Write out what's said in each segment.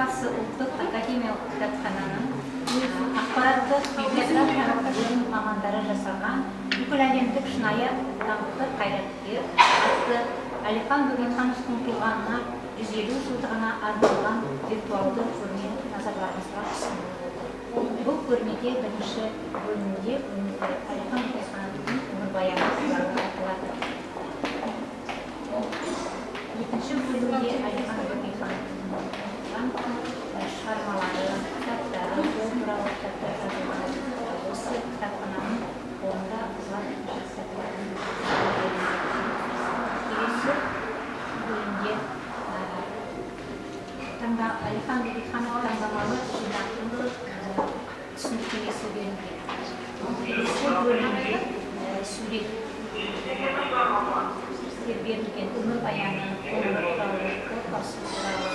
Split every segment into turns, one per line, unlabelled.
Техас ұлттық академиялық кітапхананың ақпараттық библиографиялық бөлім мамандары жасаған бүкіл әлемдік шынайы даңқты қайраткер атты Әлихан Бөкейхановтың туғанына 150 жылдығына арналған виртуалды көрме назарларыңызға ұсынылды. Бұл көрмеде бірінші бөлімде Әлихан Бөкейхановтың өмірбаяны туралы айтылады. Екінші бөлімде Әлихан Бөкейхановтың шығармалары, кітаптары, ол туралы кітаптар жазылған. Осы кітапхананың қолында ұзақ кітаптардың келесі бөлімде Әлихан Бөкейханов таңдамалы жинақтың түсініктемесі берілген. Келесі бөлімде сурет берілген өмірбаяны, өмір туралы, отбасы туралы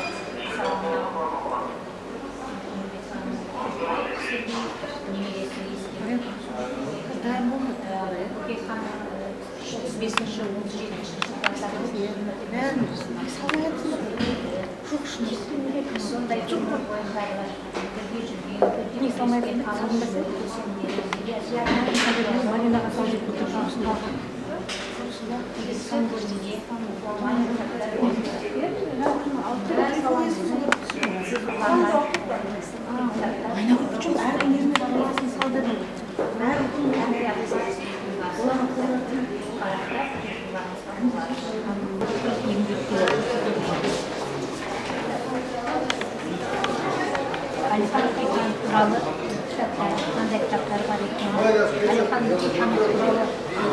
Әлихан Бөкейханов туралы кітаптар, қандай кітаптар бар екенін, Әлихан Бөкейханов туралы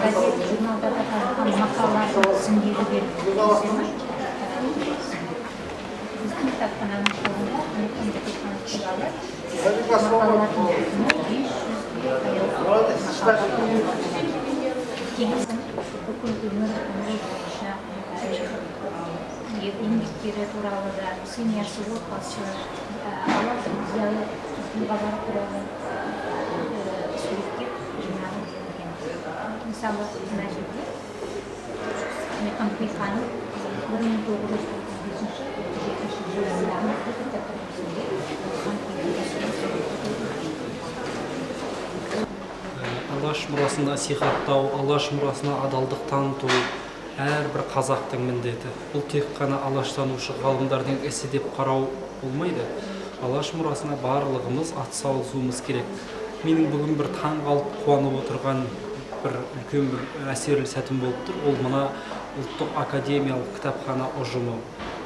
газет, журналдарда жазылған мақалалар тізімдері берілген. Біздің кітапхананың қолында Әлихан Бөкейханов туралы мақалалардың тізімі бүкіл өмір бойынша еңбектері туралы да, семьясы, отбасы, зиялы тұлғалар туралы суреттер жинағы берілген. Мысалы, мына жерде Әлихан Бөкейханов 1935-37 жылдардағы
Алаш мұрасын насихаттау, Алаш мұрасына адалдық таныту әрбір қазақтың міндеті. Бұл тек қана алаштанушы ғалымдардың ісі деп қарау болмайды. Алаш мұрасына барлығымыз атсалысуымыз керек. Менің бүгін бір таң қалып қуанып отырған бір үлкен бір әсерлі сәтім болып тұр. Ол мына ұлттық академиялық кітапхана ұжымы.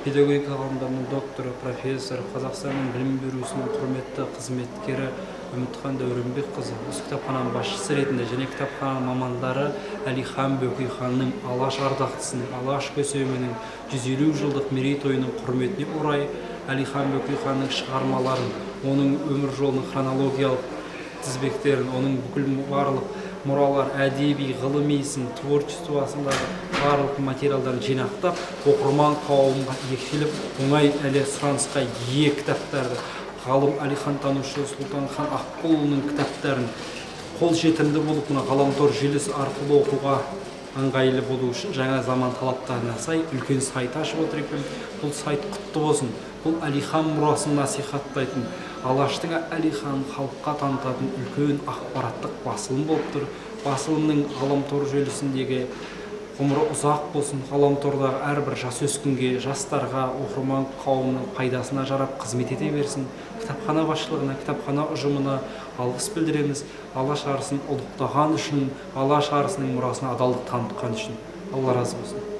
Педагогика ғылымдарының докторы, профессор, Қазақстанның білім берусінің құрметті қызметкері Үмітхан Дәуренбекқызы, осы кітапхананың басшысы ретінде және кітапхананың мамандары Әлихан Бөкейханның алаш ардақтысының, алаш көсемінің 150 жылдық мерейтойының құрметіне орай Әлихан Бөкейханның шығармаларын, оның өмір жолының хронологиялық тізбектерін, оның бүкіл барлық мұралар, әдеби, ғылыми сын, творчествосындағы барлық материалдарын жинақтап, оқырман қауымға екшеліп, оңай әлі сұранысқа ие кітаптарды, ғалым Әлихан танушы Сұлтанхан Аққұлының кітаптарын қолжетімді болып, мына ғаламтор желісі арқылы оқуға ыңғайлы болу үшін жаңа заман талаптарына сай үлкен сайт ашып отыр екен. Бұл сайт құтты болсын. Бұл Әлихан мұрасын насихаттайтын, Алаштың Әлиханын халыққа танытатын үлкен ақпараттық басылым болып тұр. Басылымның ғаламтор желісіндегі ғұмыры ұзақ болсын, ғаламтордағы әрбір жасөскінге, жастарға, оқырман қауымның пайдасына жарап қызмет ете берсін. Кітапхана басшылығына, кітапхана ұжымына алғыс білдіреміз. Алаш арысын ұлықтаған үшін, Алаш арысының мұрасына адалдық танытқан үшін. Алла разы болсын.